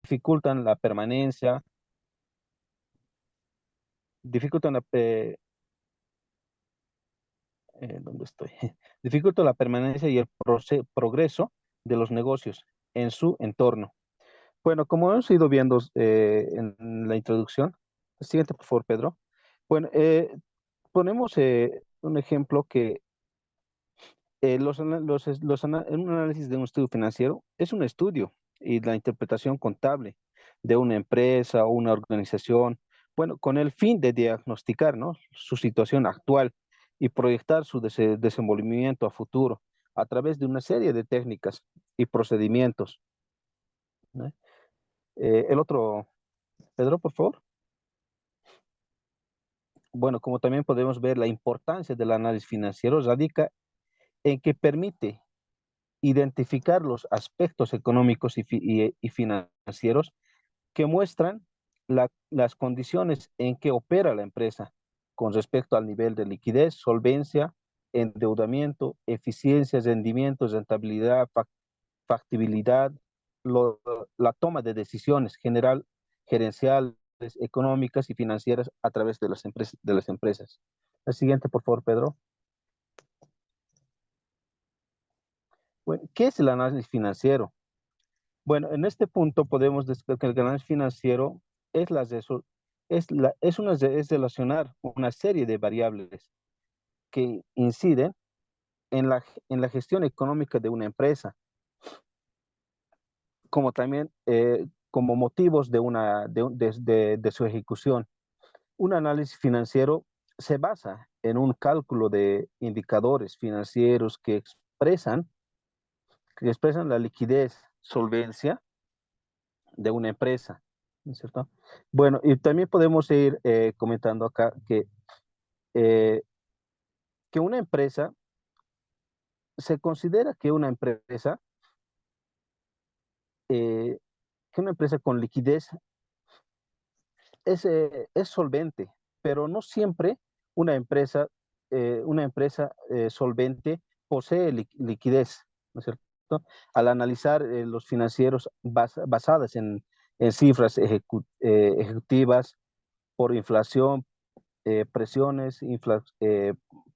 dificultan la permanencia, dificultan la, ¿dónde estoy? Dificultan la permanencia y el progreso de los negocios en su entorno. Bueno, como hemos ido viendo en la introducción, siguiente por favor, Pedro. Bueno, ponemos un ejemplo que en un análisis de un estudio financiero es un estudio y la interpretación contable de una empresa o una organización, bueno, con el fin de diagnosticar, ¿no?, su situación actual y proyectar su desenvolvimiento a futuro a través de una serie de técnicas y procedimientos, ¿no? El otro, Pedro, por favor. Bueno, como también podemos ver, la importancia del análisis financiero radica en que permite identificar los aspectos económicos y financieros que muestran las condiciones en que opera la empresa con respecto al nivel de liquidez, solvencia, endeudamiento, eficiencia, rendimiento, rentabilidad, factibilidad, lo- la toma de decisiones gerenciales, económicas y financieras a través de las empresas. La siguiente, por favor, Pedro. Bueno, ¿qué es el análisis financiero? Bueno, en este punto podemos decir que el análisis financiero es, es relacionar una serie de variables que inciden en la gestión económica de una empresa, como también como motivos de su ejecución. Un análisis financiero se basa en un cálculo de indicadores financieros que expresan la liquidez, solvencia de una empresa, ¿no es cierto? Bueno, y también podemos ir comentando acá eh, que una empresa, se considera eh, que una empresa con liquidez es solvente, pero no siempre una empresa solvente posee liquidez, ¿no es cierto? Al analizar los financieros basadas en cifras ejecutivas por inflación, presiones,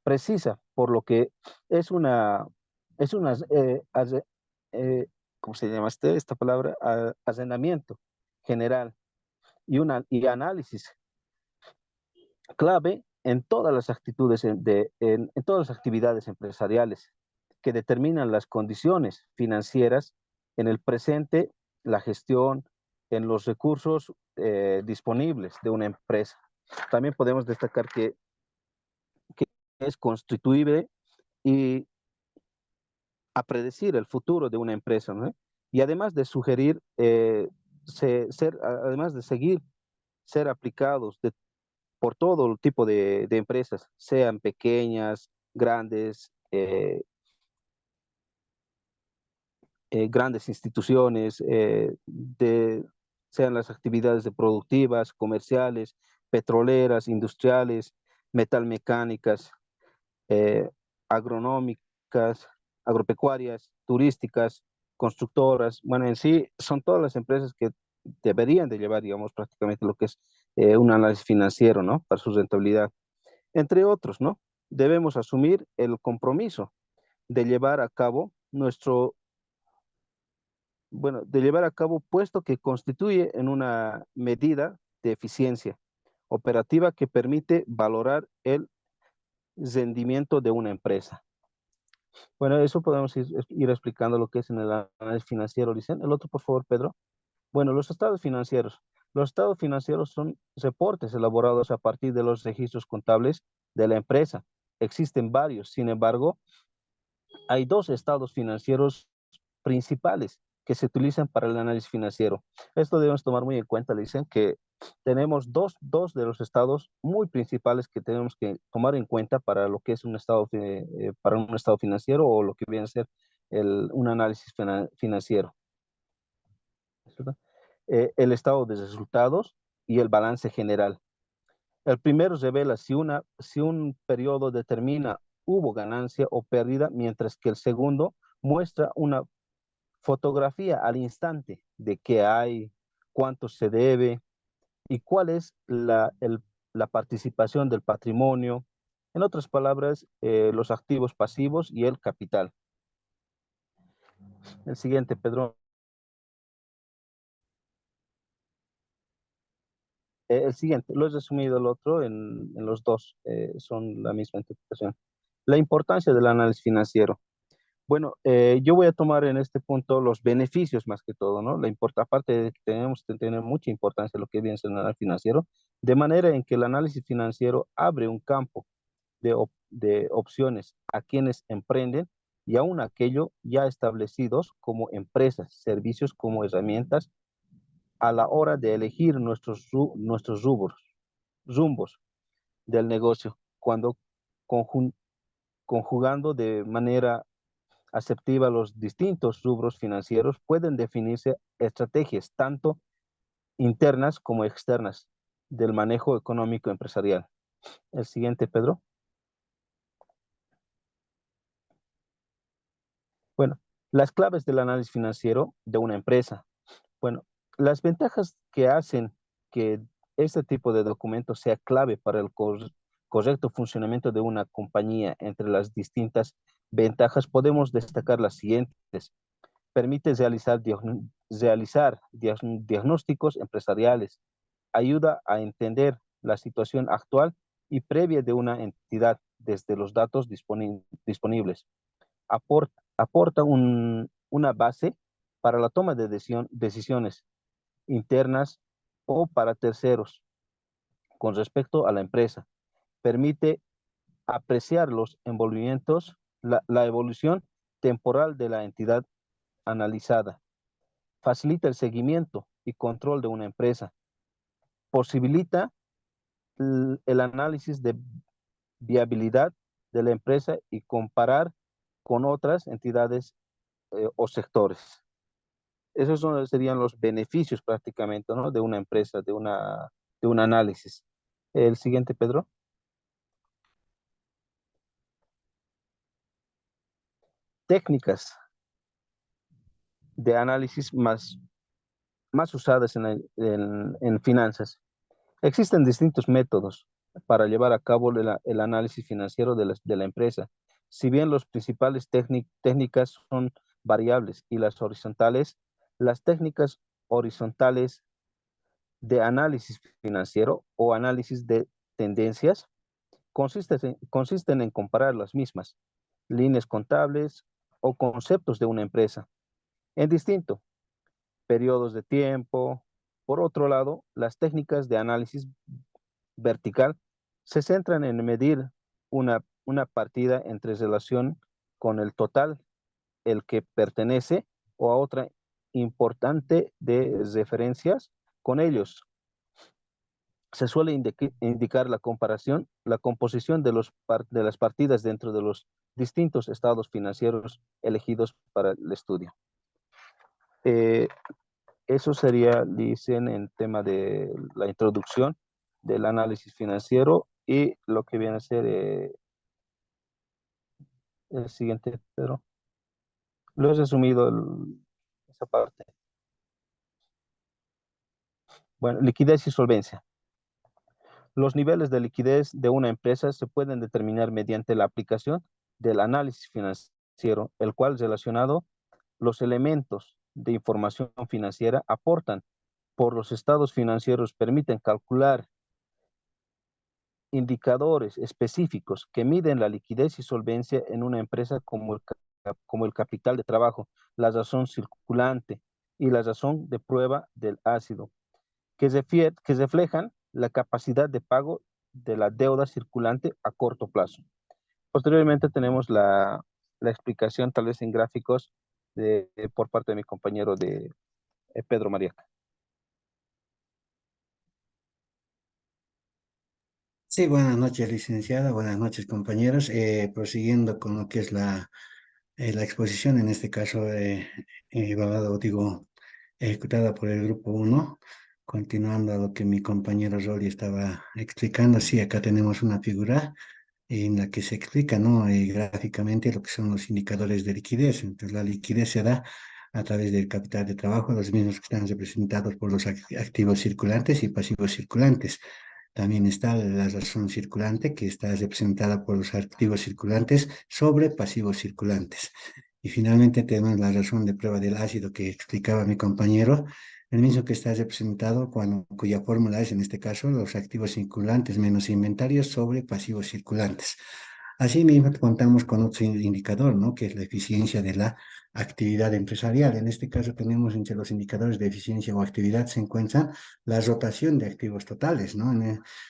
precisa, por lo que es es una, ¿cómo se llama esta palabra? Arrendamiento general y análisis clave en todas las actitudes, en todas las actividades empresariales que determinan las condiciones financieras en el presente, la gestión, en los recursos disponibles de una empresa. También podemos destacar que es constituible y a predecir el futuro de una empresa, ¿no? Y además de sugerir, además de seguir, ser aplicados por todo tipo de empresas, sean pequeñas, grandes, grandes instituciones, sean las actividades de productivas, comerciales, petroleras, industriales, metalmecánicas, eh, agronómicas, agropecuarias, turísticas, constructoras. Bueno, en sí son todas las empresas que deberían de llevar, digamos, prácticamente lo que es un análisis financiero, ¿no? Para su rentabilidad. Entre otros, ¿no? Debemos asumir el compromiso de llevar a cabo de llevar a cabo, puesto que constituye en una medida de eficiencia operativa que permite valorar el rendimiento de una empresa. Bueno, eso podemos ir explicando lo que es en el análisis financiero, dicen. El otro, por favor, Pedro. Bueno, los estados financieros. Los estados financieros son reportes elaborados a partir de los registros contables de la empresa. Existen varios, sin embargo, hay dos estados financieros principales que se utilizan para el análisis financiero. Esto debemos tomar muy en cuenta, le dicen que tenemos dos de los estados muy principales que tenemos que tomar en cuenta para lo que es para un estado financiero o lo que viene a ser un análisis financiero. ¿Verdad? El estado de resultados y el balance general. El primero revela si un periodo determina hubo ganancia o pérdida, mientras que el segundo muestra una fotografía al instante de qué hay cuánto se debe y cuál es la participación del patrimonio. En otras palabras, los activos pasivos y el capital. El siguiente, Pedro. El siguiente, lo he resumido el otro en los dos, son la misma interpretación. La importancia del análisis financiero. Bueno, yo voy a tomar en este punto los beneficios más que todo, ¿no? Aparte de que tenemos que tener mucha importancia lo que viene siendo el análisis financiero, de manera en que el análisis financiero abre un campo de opciones a quienes emprenden y aún aquello ya establecidos como empresas, servicios como herramientas a la hora de elegir nuestros rumbos del negocio, cuando conjun- conjugando de manera aceptiva los distintos rubros financieros, pueden definirse estrategias tanto internas como externas del manejo económico empresarial. El siguiente, Pedro. Bueno, las claves del análisis financiero de una empresa. Bueno, las ventajas que hacen que este tipo de documento sea clave para el correcto funcionamiento de una compañía. Entre las distintas ventajas podemos destacar las siguientes. Permite realizar diagnósticos empresariales, ayuda a entender la situación actual y previa de una entidad desde los datos disponibles. Aporta una base para la toma de decisiones internas o para terceros con respecto a la empresa. Permite apreciar los envolvimientos, la evolución temporal de la entidad analizada. Facilita el seguimiento y control de una empresa. Posibilita el análisis de viabilidad de la empresa y comparar con otras entidades o sectores. Serían los beneficios prácticamente, ¿no? De una empresa, de un análisis. El siguiente, Pedro. Técnicas de análisis más usadas en finanzas. Existen distintos métodos para llevar a cabo el análisis financiero de la empresa. Si bien las principales técnicas son variables y las técnicas horizontales de análisis financiero o análisis de tendencias consisten en comparar las mismas líneas contables o conceptos de una empresa en distintos periodos de tiempo. Por otro lado, las técnicas de análisis vertical se centran en medir una partida entre relación con el total, el que pertenece, o a otra importante de referencias con ellos. Se suele indicar la comparación, la composición de las partidas dentro de los distintos estados financieros elegidos para el estudio. Eh, Eso sería, dicen, en tema de la introducción del análisis financiero y lo que viene a ser el siguiente, Pedro. Lo he resumido esa parte. Bueno, liquidez y solvencia. Los niveles de liquidez de una empresa se pueden determinar mediante la aplicación del análisis financiero, el cual relacionado los elementos de información financiera aportan por los estados financieros permiten calcular indicadores específicos que miden la liquidez y solvencia en una empresa como el capital de trabajo, la razón circulante y la razón de prueba del ácido, que reflejan la capacidad de pago de la deuda circulante a corto plazo. Posteriormente tenemos la explicación, tal vez en gráficos, por parte de mi compañero de Pedro María. Sí, buenas noches, licenciada, buenas noches, compañeros. Prosiguiendo con lo que es la exposición, en este caso, ejecutada por el grupo uno, continuando a lo que mi compañero Rolly estaba explicando. Sí, acá tenemos una figura en la que se explica, ¿no? Gráficamente lo que son los indicadores de liquidez. Entonces, la liquidez se da a través del capital de trabajo, los mismos que están representados por los activos circulantes y pasivos circulantes. También está la razón circulante, que está representada por los activos circulantes sobre pasivos circulantes. Y finalmente tenemos la razón de prueba del ácido que explicaba mi compañero, el mismo que está representado cuya fórmula es, en este caso, los activos circulantes menos inventarios sobre pasivos circulantes. Asimismo, contamos con otro indicador, ¿no? Que es la eficiencia de la actividad empresarial. En este caso, tenemos entre los indicadores de eficiencia o actividad se encuentra la rotación de activos totales, ¿no?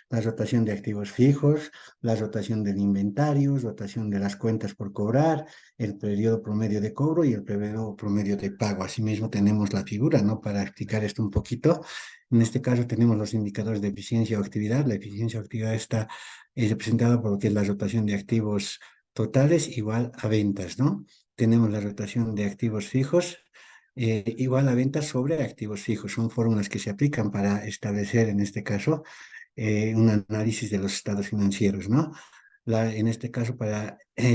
La rotación de activos fijos, la rotación del inventario, rotación de las cuentas por cobrar, el periodo promedio de cobro y el periodo promedio de pago. Asimismo, tenemos la figura, ¿no? Para explicar esto un poquito. En este caso, tenemos los indicadores de eficiencia o actividad. La eficiencia o actividad está es representada por lo que es la rotación de activos totales igual a ventas, ¿no? Tenemos la rotación de activos fijos igual a ventas sobre activos fijos. Son fórmulas que se aplican para establecer, en este caso, un análisis de los estados financieros, ¿no? En este caso,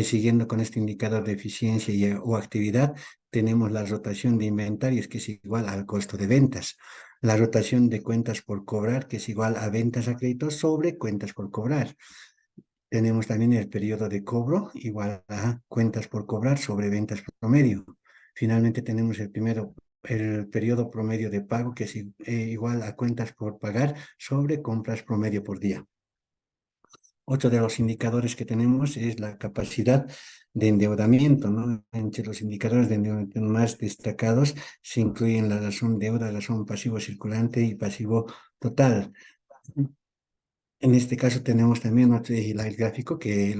siguiendo con este indicador de eficiencia o actividad, tenemos la rotación de inventarios, que es igual al costo de ventas. La rotación de cuentas por cobrar, que es igual a ventas a crédito sobre cuentas por cobrar. Tenemos también el periodo de cobro, igual a cuentas por cobrar sobre ventas promedio. Finalmente tenemos el periodo promedio de pago, que es igual a cuentas por pagar sobre compras promedio por día. Otro de los indicadores que tenemos es la capacidad de endeudamiento, ¿no? Entre los indicadores de endeudamiento más destacados se incluyen la razón deuda, razón pasivo circulante y pasivo total. En este caso tenemos también el gráfico que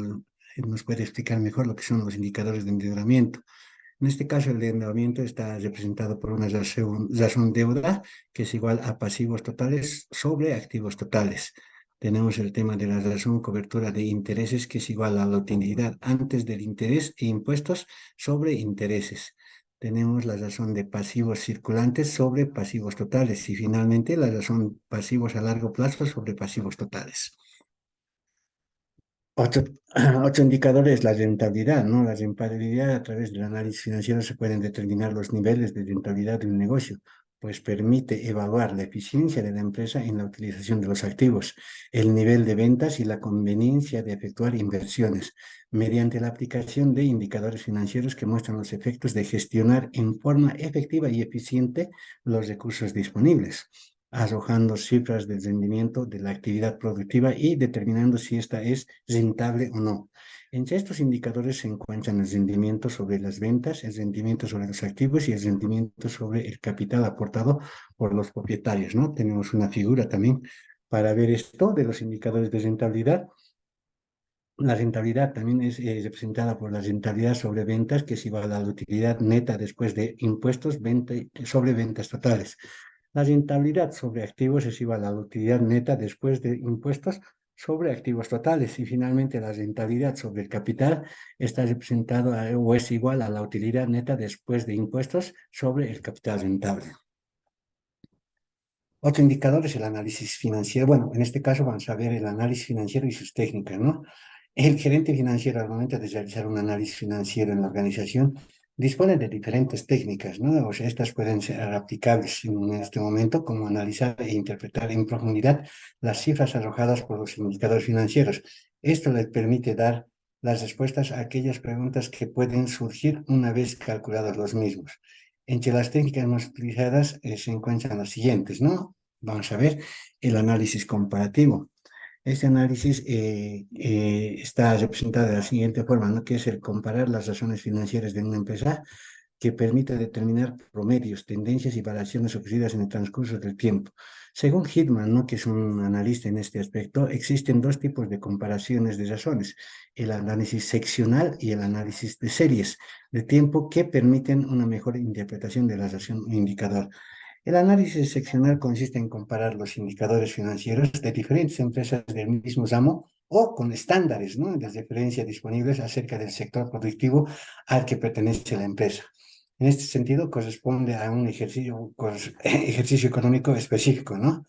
nos puede explicar mejor lo que son los indicadores de endeudamiento. En este caso, el endeudamiento está representado por una razón deuda, que es igual a pasivos totales sobre activos totales. Tenemos el tema de la razón cobertura de intereses, que es igual a la utilidad antes del interés e impuestos sobre intereses. Tenemos la razón de pasivos circulantes sobre pasivos totales y finalmente la razón pasivos a largo plazo sobre pasivos totales. Otro, otro indicador es la rentabilidad, ¿no? La rentabilidad a través del análisis financiero se pueden determinar los niveles de rentabilidad de un negocio, pues permite evaluar la eficiencia de la empresa en la utilización de los activos, el nivel de ventas y la conveniencia de efectuar inversiones, mediante la aplicación de indicadores financieros que muestran los efectos de gestionar en forma efectiva y eficiente los recursos disponibles, arrojando cifras del rendimiento de la actividad productiva y determinando si esta es rentable o no. Entre estos indicadores se encuentran el rendimiento sobre las ventas, el rendimiento sobre los activos y el rendimiento sobre el capital aportado por los propietarios, ¿no? Tenemos una figura también para ver esto de los indicadores de rentabilidad. La rentabilidad también es representada por la rentabilidad sobre ventas, que es igual a la utilidad neta después de impuestos sobre ventas totales. La rentabilidad sobre activos es igual a la utilidad neta después de impuestos sobre activos totales. Y finalmente la rentabilidad sobre el capital está representado o es igual a la utilidad neta después de impuestos sobre el capital rentable. Otro indicador es el análisis financiero. Bueno, en este caso vamos a ver el análisis financiero y sus técnicas, ¿no? El gerente financiero, al momento de realizar un análisis financiero en la organización, dispone de diferentes técnicas, ¿no? O sea, estas pueden ser aplicables en este momento, como analizar e interpretar en profundidad las cifras arrojadas por los indicadores financieros. Esto les permite dar las respuestas a aquellas preguntas que pueden surgir una vez calculados los mismos. Entre las técnicas más utilizadas se encuentran las siguientes, ¿no? Vamos a ver el análisis comparativo. Este análisis está representado de la siguiente forma, ¿no? Que es el comparar las razones financieras de una empresa que permite determinar promedios, tendencias y variaciones ocurridas en el transcurso del tiempo. Según Hitman, ¿no? Que es un analista en este aspecto, existen dos tipos de comparaciones de razones, el análisis seccional y el análisis de series de tiempo que permiten una mejor interpretación de la razón o indicador. El análisis seccional consiste en comparar los indicadores financieros de diferentes empresas del mismo ramo o con estándares, ¿no?, de referencia disponibles acerca del sector productivo al que pertenece la empresa. En este sentido, corresponde a un ejercicio económico específico, ¿no?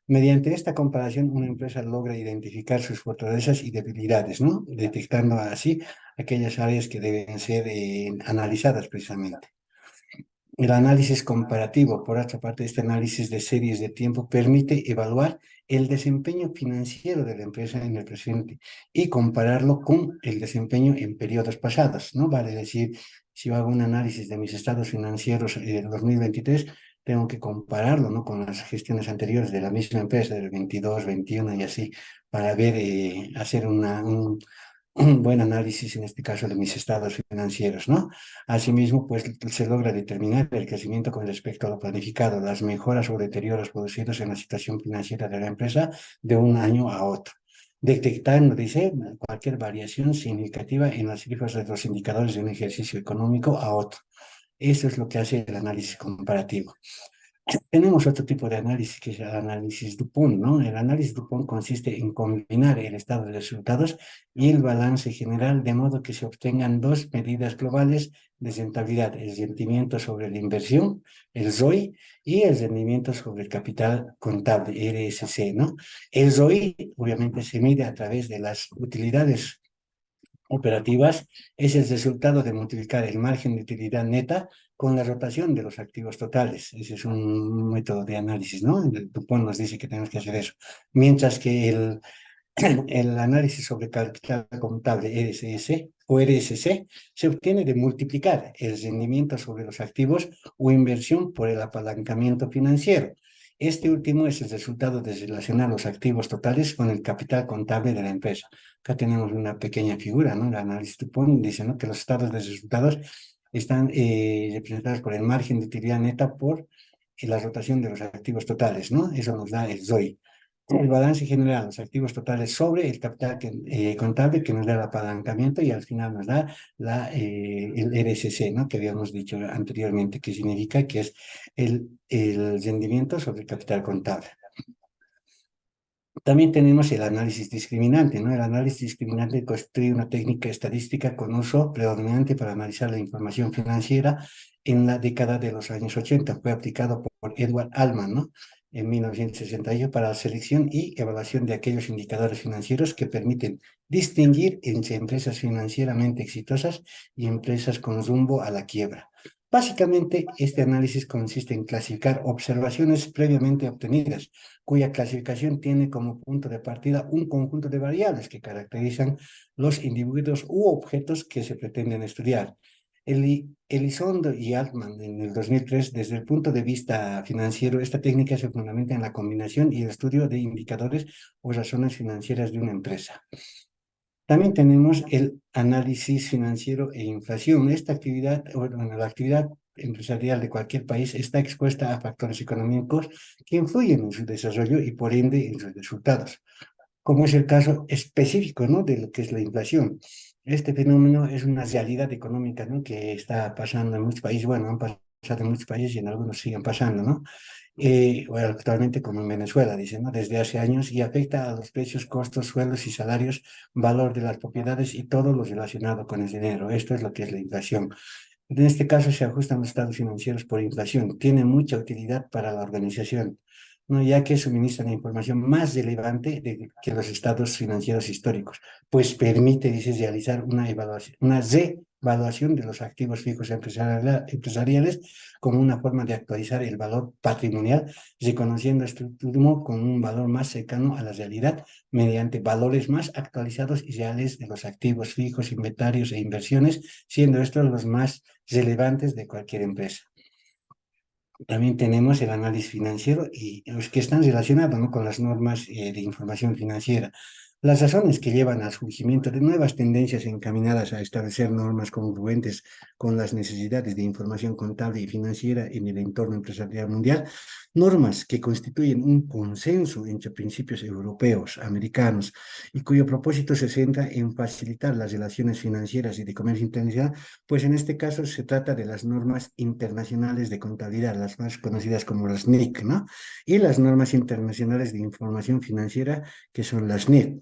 Mediante esta comparación, una empresa logra identificar sus fortalezas y debilidades, ¿no? Detectando así aquellas áreas que deben ser analizadas precisamente. El análisis comparativo, por otra parte, este análisis de series de tiempo permite evaluar el desempeño financiero de la empresa en el presente y compararlo con el desempeño en periodos pasados, ¿no? Vale decir, si yo hago un análisis de mis estados financieros del 2023, tengo que compararlo, ¿no? Con las gestiones anteriores de la misma empresa, del 22, 21 y así, para ver, hacer un buen análisis, en este caso, de mis estados financieros, ¿no? Asimismo, pues se logra determinar el crecimiento con respecto a lo planificado, las mejoras o deterioros producidos en la situación financiera de la empresa de un año a otro. Detectando, dice, cualquier variación significativa en las cifras de los indicadores de un ejercicio económico a otro. Eso es lo que hace el análisis comparativo. Tenemos otro tipo de análisis que es el análisis DuPont, ¿no? El análisis DuPont consiste en combinar el estado de resultados y el balance general de modo que se obtengan dos medidas globales de rentabilidad, el rendimiento sobre la inversión, el ROI, y el rendimiento sobre el capital contable, RSC, ¿no? El ROI obviamente se mide a través de las utilidades operativas, es el resultado de multiplicar el margen de utilidad neta con la rotación de los activos totales. Ese es un método de análisis, ¿no? El Dupont nos dice que tenemos que hacer eso. Mientras que el análisis sobre capital contable RSS o RSC se obtiene de multiplicar el rendimiento sobre los activos o inversión por el apalancamiento financiero. Este último es el resultado de relacionar los activos totales con el capital contable de la empresa. Acá tenemos una pequeña figura, ¿no? El análisis Dupont dice, ¿no?, que los estados de resultados están representados por el margen de utilidad neta por la rotación de los activos totales, ¿no? Eso nos da el ROI. El balance general, los activos totales sobre el capital contable que nos da el apalancamiento y al final nos da el RSC, ¿no? Que habíamos dicho anteriormente, que significa que es el rendimiento sobre el capital contable. También tenemos el análisis discriminante, ¿no? El análisis discriminante constituye una técnica estadística con uso predominante para analizar la información financiera en la década de los años 80. Fue aplicado por Edward Allman, ¿no?, en 1968 para la selección y evaluación de aquellos indicadores financieros que permiten distinguir entre empresas financieramente exitosas y empresas con rumbo a la quiebra. Básicamente, este análisis consiste en clasificar observaciones previamente obtenidas, cuya clasificación tiene como punto de partida un conjunto de variables que caracterizan los individuos u objetos que se pretenden estudiar. Elizondo y Altman en el 2003, desde el punto de vista financiero, esta técnica se fundamenta en la combinación y el estudio de indicadores o razones financieras de una empresa. También tenemos el análisis financiero e inflación. Esta actividad, bueno, la actividad empresarial de cualquier país está expuesta a factores económicos que influyen en su desarrollo y por ende en sus resultados, como es el caso específico, ¿no?, de lo que es la inflación. Este fenómeno es una realidad económica, ¿no?, que está pasando en muchos países, bueno, han pasado en muchos países y en algunos siguen pasando, ¿no? Bueno, actualmente como en Venezuela, dicen, ¿no?, desde hace años, y afecta a los precios, costos, sueldos y salarios, valor de las propiedades y todo lo relacionado con el dinero. Esto es lo que es la inflación. En este caso se ajustan los estados financieros por inflación. Tiene mucha utilidad para la organización, ¿no?, ya que suministran la información más relevante que los estados financieros históricos, pues permite, dice, realizar una evaluación, una revaluación de los activos fijos empresariales como una forma de actualizar el valor patrimonial, reconociendo este último con un valor más cercano a la realidad mediante valores más actualizados y reales de los activos fijos, inventarios e inversiones, siendo estos los más relevantes de cualquier empresa. También tenemos el análisis financiero y los que están relacionados, ¿no?, con las normas de información financiera. Las razones que llevan al surgimiento de nuevas tendencias encaminadas a establecer normas congruentes con las necesidades de información contable y financiera en el entorno empresarial mundial, normas que constituyen un consenso entre principios europeos, americanos, y cuyo propósito se centra en facilitar las relaciones financieras y de comercio internacional, pues en este caso se trata de las normas internacionales de contabilidad, las más conocidas como las NIC, ¿no? Y las normas internacionales de información financiera, que son las NIF,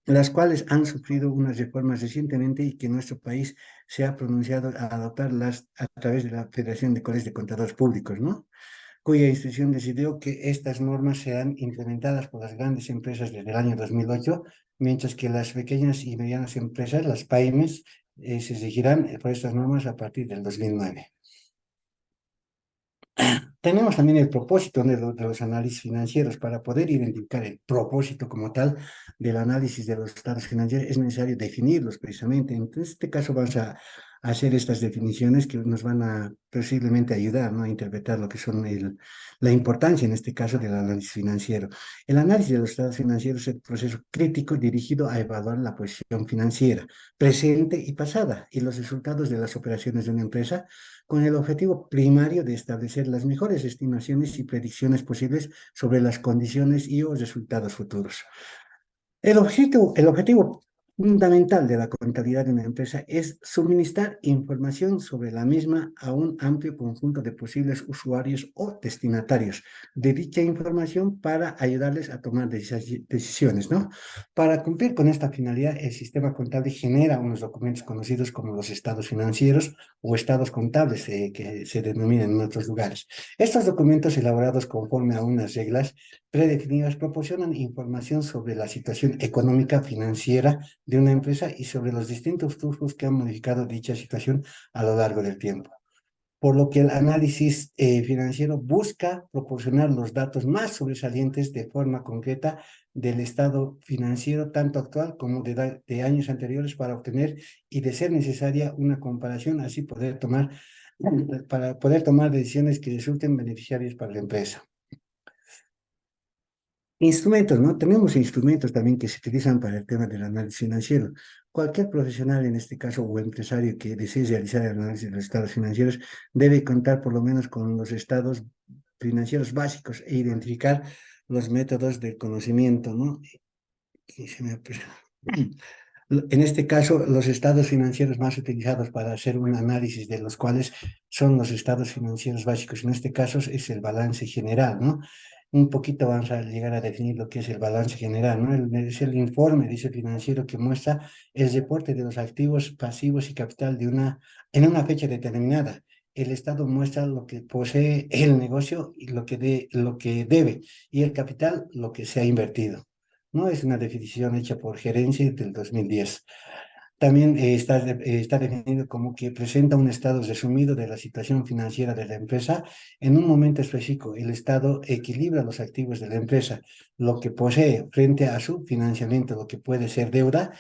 las cuales han sufrido unas reformas recientemente y que nuestro país se ha pronunciado a adoptarlas a través de la Federación de Colegios de Contadores Públicos, ¿no?, cuya institución decidió que estas normas serán implementadas por las grandes empresas desde el año 2008, mientras que las pequeñas y medianas empresas, las PYMEs, se regirán por estas normas a partir del 2009. Tenemos también el propósito de los análisis financieros. Para poder identificar el propósito como tal del análisis de los estados financieros es necesario definirlos precisamente. Entonces, en este caso vamos a hacer estas definiciones que nos van a posiblemente ayudar, ¿no?, a interpretar lo que son la importancia en este caso del análisis financiero. El análisis de los estados financieros es el proceso crítico dirigido a evaluar la posición financiera presente y pasada y los resultados de las operaciones de una empresa con el objetivo primario de establecer las mejores estimaciones y predicciones posibles sobre las condiciones y o resultados futuros. El objetivo fundamental de la contabilidad de una empresa es suministrar información sobre la misma a un amplio conjunto de posibles usuarios o destinatarios de dicha información para ayudarles a tomar decisiones, ¿no? Para cumplir con esta finalidad, el sistema contable genera unos documentos conocidos como los estados financieros o estados contables, que se denominan en otros lugares. Estos documentos elaborados conforme a unas reglas predefinidas proporcionan información sobre la situación económica financiera de una empresa y sobre los distintos flujos que han modificado dicha situación a lo largo del tiempo. Por lo que el análisis financiero busca proporcionar los datos más sobresalientes de forma concreta del estado financiero, tanto actual como de años anteriores, para obtener y, de ser necesaria, una comparación, así para poder tomar decisiones que resulten beneficiarias para la empresa. Instrumentos, ¿no? Tenemos instrumentos también que se utilizan para el tema del análisis financiero. Cualquier profesional, en este caso, o empresario que desee realizar el análisis de los estados financieros, debe contar por lo menos con los estados financieros básicos e identificar los métodos de conocimiento, ¿no? Y se me... En este caso, los estados financieros más utilizados para hacer un análisis de los cuales son los estados financieros básicos. En este caso es el balance general, ¿no? Un poquito vamos a llegar a definir lo que es el balance general, ¿no? Es el informe, dice financiero, que muestra el reporte de los activos, pasivos y capital en una fecha determinada. El Estado muestra lo que posee el negocio y lo que debe, y el capital lo que se ha invertido. ¿No? Es una definición hecha por Gerencia del 2010. También está definido como que presenta un estado resumido de la situación financiera de la empresa en un momento específico. El Estado equilibra los activos de la empresa, lo que posee frente a su financiamiento, lo que puede ser deuda,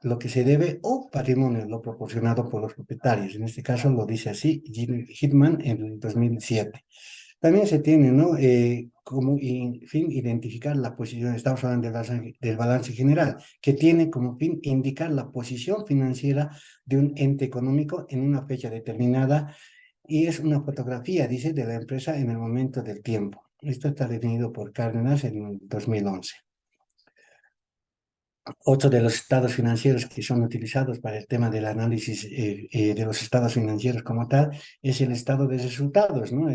lo que se debe o patrimonio, lo proporcionado por los propietarios. En este caso lo dice así Jim Hitman en el 2007. También se tiene, ¿no? Como fin identificar la posición, estamos hablando del balance general, que tiene como fin indicar la posición financiera de un ente económico en una fecha determinada y es una fotografía, dice, de la empresa en el momento del tiempo. Esto está definido por Cárdenas en el 2011. Otro de los estados financieros que son utilizados para el tema del análisis de los estados financieros como tal es el estado de resultados, ¿no?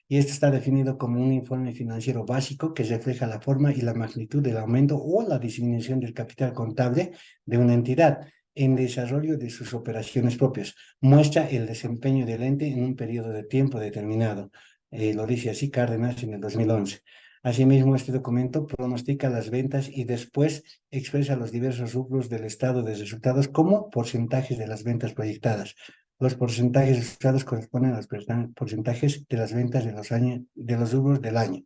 Y esto está definido como un informe financiero básico que refleja la forma y la magnitud del aumento o la disminución del capital contable de una entidad en desarrollo de sus operaciones propias. Muestra el desempeño del ente en un periodo de tiempo determinado. Lo dice así Cárdenas en el 2011. Asimismo, este documento pronostica las ventas y después expresa los diversos rubros del estado de resultados como porcentajes de las ventas proyectadas. Los porcentajes resultados corresponden a los porcentajes de las ventas de los rubros del año.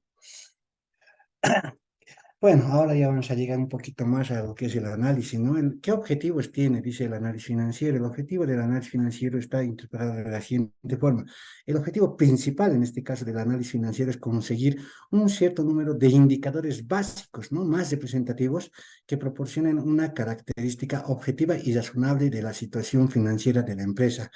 Bueno, ahora ya vamos a llegar un poquito más a lo que es el análisis, ¿no? ¿Qué objetivos tiene, dice el análisis financiero? El objetivo del análisis financiero está interpretado de la siguiente forma. El objetivo principal, en este caso del análisis financiero, es conseguir un cierto número de indicadores básicos, ¿no?, más representativos que proporcionen una característica objetiva y razonable de la situación financiera de la empresa.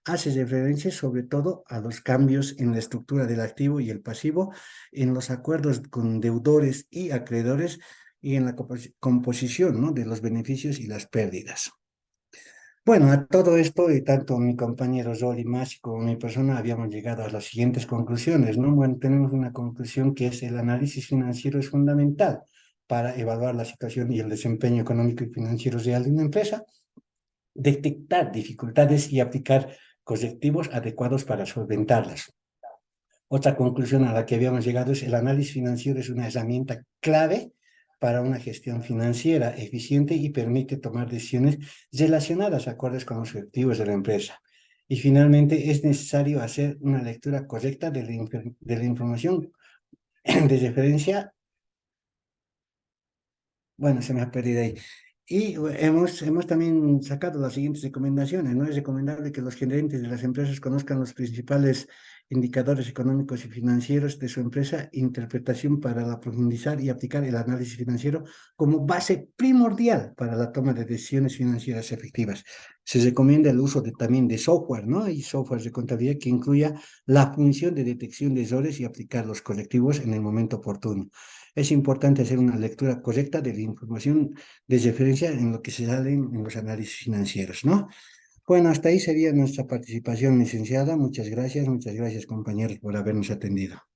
Hace referencia sobre todo a los cambios en la estructura del activo y el pasivo, en los acuerdos con deudores y acreedores y en la composición, ¿no?, de los beneficios y las pérdidas. Bueno, a todo esto, y tanto mi compañero Zoli Masi como mi persona habíamos llegado a las siguientes conclusiones, ¿no? Bueno, tenemos una conclusión que es el análisis financiero es fundamental para evaluar la situación y el desempeño económico y financiero real de una empresa, detectar dificultades y aplicar correctivos adecuados para solventarlas. Otra conclusión a la que habíamos llegado es el análisis financiero es una herramienta clave para una gestión financiera eficiente y permite tomar decisiones relacionadas acordes con los objetivos de la empresa. Y finalmente es necesario hacer una lectura correcta de la información de referencia. Bueno, se me ha perdido ahí. Y hemos también sacado las siguientes recomendaciones, ¿no? Es recomendable que los gerentes de las empresas conozcan los principales indicadores económicos y financieros de su empresa, interpretación para la profundizar y aplicar el análisis financiero como base primordial para la toma de decisiones financieras efectivas. Se recomienda el uso también de software, ¿no? Y software de contabilidad que incluya la función de detección de errores y aplicar los correctivos en el momento oportuno. Es importante hacer una lectura correcta de la información de referencia en lo que se sale en los análisis financieros, ¿no? Bueno, hasta ahí sería nuestra participación, licenciada. Muchas gracias compañeros por habernos atendido.